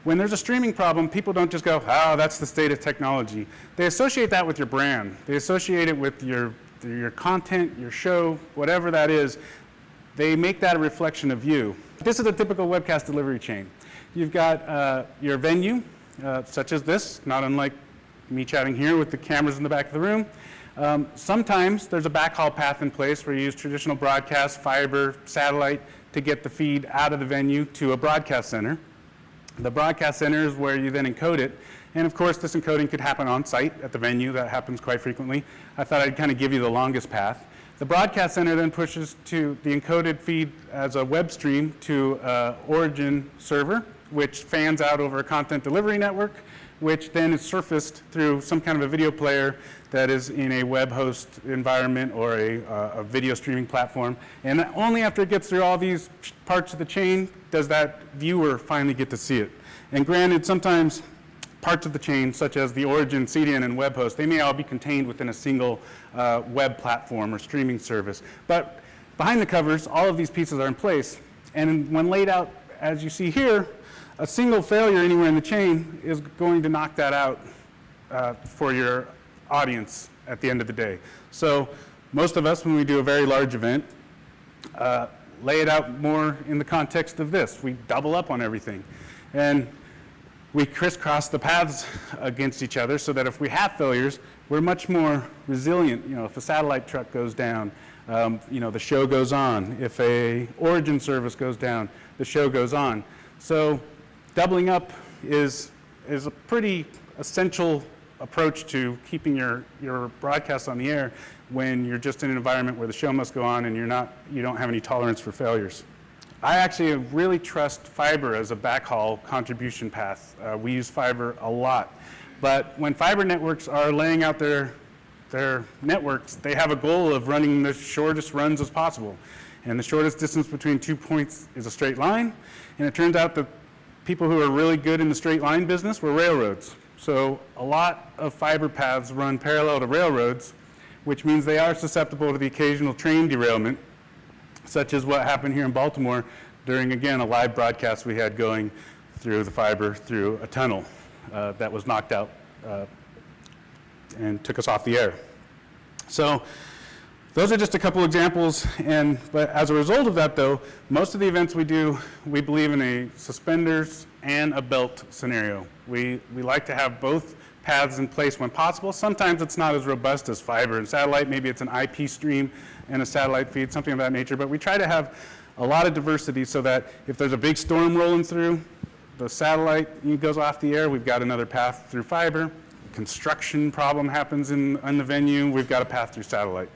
When there's a streaming problem, people don't just go, oh, that's the state of technology. They associate that with your brand. They associate it with your content, your show, whatever that is. They make that a reflection of you. This is a typical webcast delivery chain. You've got your venue, such as this, not unlike me chatting here with the cameras in the back of the room. Sometimes there's a backhaul path in place where you use traditional broadcast, fiber, satellite to get the feed out of the venue to a broadcast center. The broadcast center is where you then encode it. And of course, this encoding could happen on site at the venue. That happens quite frequently. I thought I'd kind of give you the longest path. The broadcast center then pushes to the encoded feed as a web stream to origin server, which fans out over a content delivery network, which then is surfaced through some kind of a video player that is in a web host environment or a video streaming platform. And only after it gets through all these parts of the chain does that viewer finally get to see it. And granted, sometimes parts of the chain, such as the origin, CDN, and web host, they may all be contained within a single web platform or streaming service. But behind the covers, all of these pieces are in place. And when laid out, as you see here, a single failure anywhere in the chain is going to knock that out for your audience at the end of the day. So most of us, when we do a very large event, lay it out more in the context of this. We double up on everything. And we crisscross the paths against each other so that if we have failures, we're much more resilient. You know, if a satellite truck goes down, you know, the show goes on. If a origin service goes down, the show goes on. So doubling up is a pretty essential approach to keeping your broadcast on the air when you're just in an environment where the show must go on and you don't have any tolerance for failures. I actually really trust fiber as a backhaul contribution path. We use fiber a lot. But when fiber networks are laying out their networks, they have a goal of running the shortest runs as possible. And the shortest distance between 2 points is a straight line. And it turns out that people who are really good in the straight line business were railroads. So a lot of fiber paths run parallel to railroads, which means they are susceptible to the occasional train derailment, such as what happened here in Baltimore during, again, a live broadcast we had going through the fiber through a tunnel that was knocked out and took us off the air. So those are just a couple examples, but as a result of that, though, most of the events we do, we believe in a suspenders and a belt scenario. We like to have both paths in place when possible. Sometimes it's not as robust as fiber and satellite. Maybe it's an IP stream and a satellite feed, something of that nature. But we try to have a lot of diversity so that if there's a big storm rolling through, the satellite goes off the air, we've got another path through fiber. Construction problem happens in the venue, we've got a path through satellite.